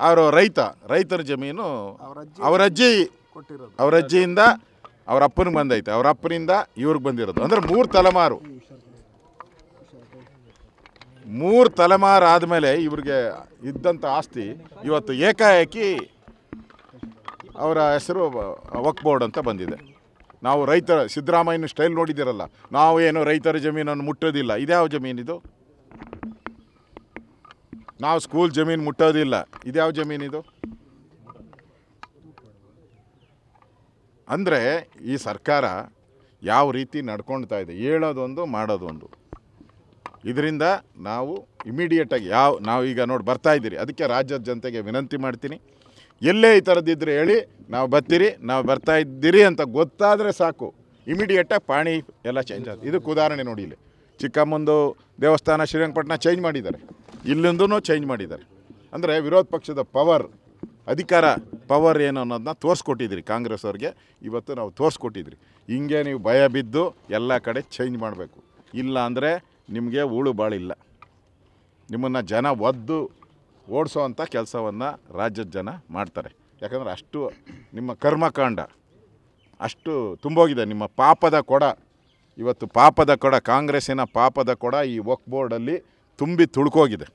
ಅವರು ರೈತರ ಜಮೀನು ಅವರ ಅಜ್ಜಿಯಿಂದ ಅವ್ರ ಅಪ್ಪನಿಗೆ ಬಂದೈತೆ, ಅವ್ರ ಅಪ್ಪನಿಂದ ಇವ್ರಿಗೆ ಬಂದಿರೋದು. ಅಂದರೆ 3 ತಲೆಮಾರು ಆದಮೇಲೆ ಇವ್ರಿಗೆ ಇದ್ದಂಥ ಆಸ್ತಿ ಇವತ್ತು ಏಕಾಏಕಿ ಅವರ ಹೆಸರು ವಕ್ಫ್ ಬೋರ್ಡ್ ಅಂತ ಬಂದಿದೆ. ನಾವು ರೈತರ ಸಿದ್ದರಾಮಯ್ಯನ ಸ್ಟೈಲ್ ನೋಡಿದ್ದೀರಲ್ಲ, ನಾವು ಏನು ರೈತರ ಜಮೀನನ್ನು ಮುಟ್ಟೋದಿಲ್ಲ. ಇದ್ಯಾವ ಜಮೀನಿದು? ನಾವು ಸ್ಕೂಲ್ ಜಮೀನು ಮುಟ್ಟೋದಿಲ್ಲ. ಇದ್ಯಾವ ಜಮೀನಿದು? ಅಂದರೆ ಈ ಸರ್ಕಾರ ಯಾವ ರೀತಿ ನಡ್ಕೊಳ್ತಾ ಇದೆ, ಹೇಳೋದೊಂದು ಮಾಡೋದೊಂದು. ಇದರಿಂದ ನಾವು ಇಮಿಡಿಯೇಟಾಗಿ ನಾವೀಗ ನೋಡಿ ಬರ್ತಾಯಿದ್ದೀರಿ. ಅದಕ್ಕೆ ರಾಜ್ಯದ ಜನತೆಗೆ ವಿನಂತಿ ಮಾಡ್ತೀನಿ, ಎಲ್ಲೇ ಈ ಥರದ್ದಿದ್ರೆ ಹೇಳಿ, ನಾವು ಬರ್ತಾ ಇದ್ದೀರಿ ಅಂತ ಗೊತ್ತಾದರೆ ಸಾಕು, ಇಮಿಡಿಯೇಟಾಗಿ ಪಾಣಿ ಎಲ್ಲ ಚೇಂಜ್ ಆಗುತ್ತೆ. ಇದಕ್ಕೆ ಉದಾಹರಣೆ ನೋಡಿ, ಇಲ್ಲಿ ಚಿಕ್ಕಮ್ಮಂದು ದೇವಸ್ಥಾನ ಶ್ರೀರಂಗಪಟ್ಟಣ ಚೇಂಜ್ ಮಾಡಿದ್ದಾರೆ, ಇಲ್ಲಿಂದೂ ಚೇಂಜ್ ಮಾಡಿದ್ದಾರೆ. ಅಂದರೆ ವಿರೋಧ ಪಕ್ಷದ ಅಧಿಕಾರ ಪವರ್ ಏನು ಅನ್ನೋದನ್ನ ತೋರಿಸ್ಕೊಟ್ಟಿದ್ರಿ ಕಾಂಗ್ರೆಸ್ ಅವ್ರಿಗೆ. ಇವತ್ತು ನಾವು ತೋರಿಸ್ಕೊಟ್ಟಿದ್ರಿ. ಹಿಂಗೆ ನೀವು ಭಯ ಬಿದ್ದು ಎಲ್ಲ ಕಡೆ ಚೇಂಜ್ ಮಾಡಬೇಕು. ಇಲ್ಲ ಅಂದರೆ ನಿಮಗೆ ಊಳು ಬಾಳಿಲ್ಲ. ನಿಮ್ಮನ್ನು ಜನ ಒದ್ದು ಓಡಿಸೋ ಅಂಥ ಕೆಲಸವನ್ನು ರಾಜ್ಯದ ಜನ ಮಾಡ್ತಾರೆ. ಯಾಕಂದರೆ ಅಷ್ಟು ನಿಮ್ಮ ಕರ್ಮಕಾಂಡ ಅಷ್ಟು ತುಂಬೋಗಿದೆ. ನಿಮ್ಮ ಪಾಪದ ಕೊಡ ಇವತ್ತು ಕಾಂಗ್ರೆಸ್ಸಿನ ಪಾಪದ ಕೊಡ ಈ ವಕ್ಫ್ ಬೋರ್ಡಲ್ಲಿ ತುಂಬಿ ತುಳ್ಕೋಗಿದೆ.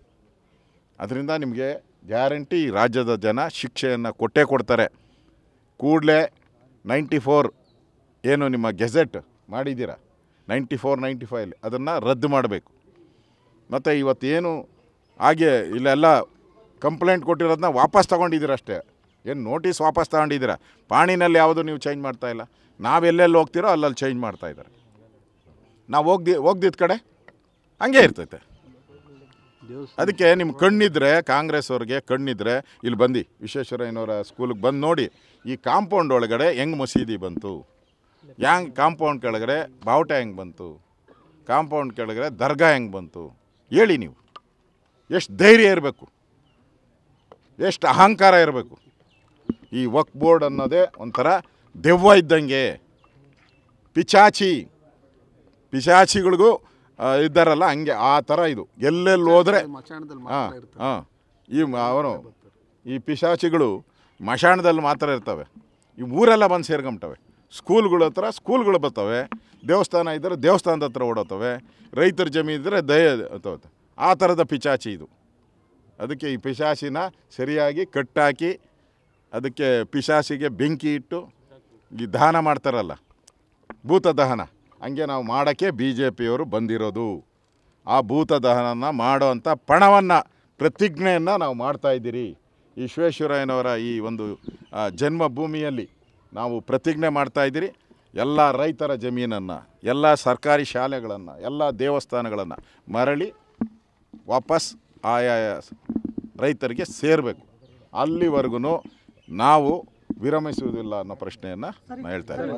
ಅದರಿಂದ ನಿಮಗೆ ಗ್ಯಾರಂಟಿ ರಾಜ್ಯದ ಜನ ಶಿಕ್ಷೆಯನ್ನು ಕೊಡ್ತಾರೆ. ಕೂಡಲೇ 94 ಏನು ನಿಮ್ಮ ಗೆಜೆಟ್ ಮಾಡಿದ್ದೀರ 94-95 ಅದನ್ನು ರದ್ದು ಮಾಡಬೇಕು. ಮತ್ತು ಇವತ್ತೇನು ಹಾಗೆ ಇಲ್ಲೆಲ್ಲ ಕಂಪ್ಲೇಂಟ್ ಕೊಟ್ಟಿರೋದನ್ನ ವಾಪಸ್ ತೊಗೊಂಡಿದ್ದೀರ ಅಷ್ಟೇ, ಏನು ನೋಟಿಸ್ ವಾಪಸ್ ತೊಗೊಂಡಿದ್ದೀರ. ಪಾಣಿನಲ್ಲಿ ಯಾವುದು ನೀವು ಚೇಂಜ್ ಮಾಡ್ತಾಯಿಲ್ಲ. ನಾವೆಲ್ಲೆಲ್ಲಿ ಹೋಗ್ತಿರೋ ಅಲ್ಲಲ್ಲಿ ಚೇಂಜ್ ಮಾಡ್ತಾಯಿದ್ದಾರೆ. ನಾವು ಹೋಗ್ದಿದ್ದ ಕಡೆ ಹಂಗೆ ಇರ್ತೈತೆ. ಅದಕ್ಕೆ ನಿಮ್ಮ ಕಣ್ಣಿದ್ರೆ, ಕಾಂಗ್ರೆಸ್ ಅವ್ರಿಗೆ ಕಣ್ಣಿದ್ರೆ ಇಲ್ಲಿ ಬಂದು ವಿಶ್ವೇಶ್ವರಯ್ಯನವರ ಸ್ಕೂಲಿಗೆ ಬಂದು ನೋಡಿ, ಈ ಕಾಂಪೌಂಡ್ ಒಳಗಡೆ ಹೆಂಗೆ ಮಸೀದಿ ಬಂತು, ಕಾಂಪೌಂಡ್ ಕೆಳಗಡೆ ಬಾವುಟ ಹೆಂಗೆ ಬಂತು, ಕಾಂಪೌಂಡ್ ಕೆಳಗಡೆ ದರ್ಗಾ ಹೆಂಗೆ ಬಂತು ಹೇಳಿ. ನೀವು ಎಷ್ಟು ಧೈರ್ಯ ಇರಬೇಕು, ಎಷ್ಟು ಅಹಂಕಾರ ಇರಬೇಕು. ಈ ವಕ್ಫ್ ಬೋರ್ಡ್ ಅನ್ನೋದೇ ಒಂಥರ ದೆವ್ವ ಇದ್ದಂಗೆ. ಪಿಶಾಚಿಗಳಿಗೂ ಇದ್ದಾರಲ್ಲ ಹಂಗೆ ಆ ಥರ ಇದು. ಎಲ್ಲೆಲ್ಲಿ ಹೋದರೆ ಈ ಪಿಶಾಚಿಗಳು ಮಶಾಣದಲ್ಲಿ ಮಾತ್ರ ಇರ್ತವೆ. ಈ ಊರೆಲ್ಲ ಬಂದು ಸೇರ್ಕೊಂಬಿಟ್ಟವೆ. ಸ್ಕೂಲ್ಗಳ ಹತ್ರ ಸ್ಕೂಲ್ಗಳು ಬರ್ತವೆ, ದೇವಸ್ಥಾನ ಇದ್ದರೆ ದೇವಸ್ಥಾನದ ಹತ್ರ ಓಡೋತವೆ, ರೈತರ ಜಮೀನು ಇದ್ದರೆ ಆ ಥರದ ಪಿಶಾಚಿ ಇದು. ಅದಕ್ಕೆ ಈ ಪಿಶಾಚಿನ ಸರಿಯಾಗಿ ಕಟ್ಟಾಕಿ, ಅದಕ್ಕೆ ಪಿಶಾಚಿಗೆ ಬೆಂಕಿ ಇಟ್ಟು ಈ ದಹನ ಮಾಡ್ತಾರಲ್ಲ, ಭೂತ ದಹನ, ಹಂಗೆ ನಾವು ಮಾಡೋಕ್ಕೆ BJPಯವರು ಬಂದಿರೋದು. ಆ ಭೂತ ದಹನ ಮಾಡೋ ಅಂಥ ಪ್ರತಿಜ್ಞೆಯನ್ನು ನಾವು ಮಾಡ್ತಾಯಿದ್ದೀರಿ. ವಿಶ್ವೇಶ್ವರಯ್ಯನವರ ಈ ಒಂದು ಜನ್ಮಭೂಮಿಯಲ್ಲಿ ನಾವು ಪ್ರತಿಜ್ಞೆ ಮಾಡ್ತಾಯಿದ್ದೀರಿ. ಎಲ್ಲ ರೈತರ ಜಮೀನನ್ನು, ಎಲ್ಲ ಸರ್ಕಾರಿ ಶಾಲೆಗಳನ್ನು, ಎಲ್ಲ ದೇವಸ್ಥಾನಗಳನ್ನು ಮರಳಿ ವಾಪಸ್ ಆಯಾ ರೈತರಿಗೆ ಸೇರಬೇಕು. ಅಲ್ಲಿವರೆಗೂ ನಾವು ವಿರಮಿಸುವುದಿಲ್ಲ ಅನ್ನೋ ಪ್ರಶ್ನೆಯನ್ನು ನಾನು ಹೇಳ್ತಾ ಇದ್ದೀನಿ.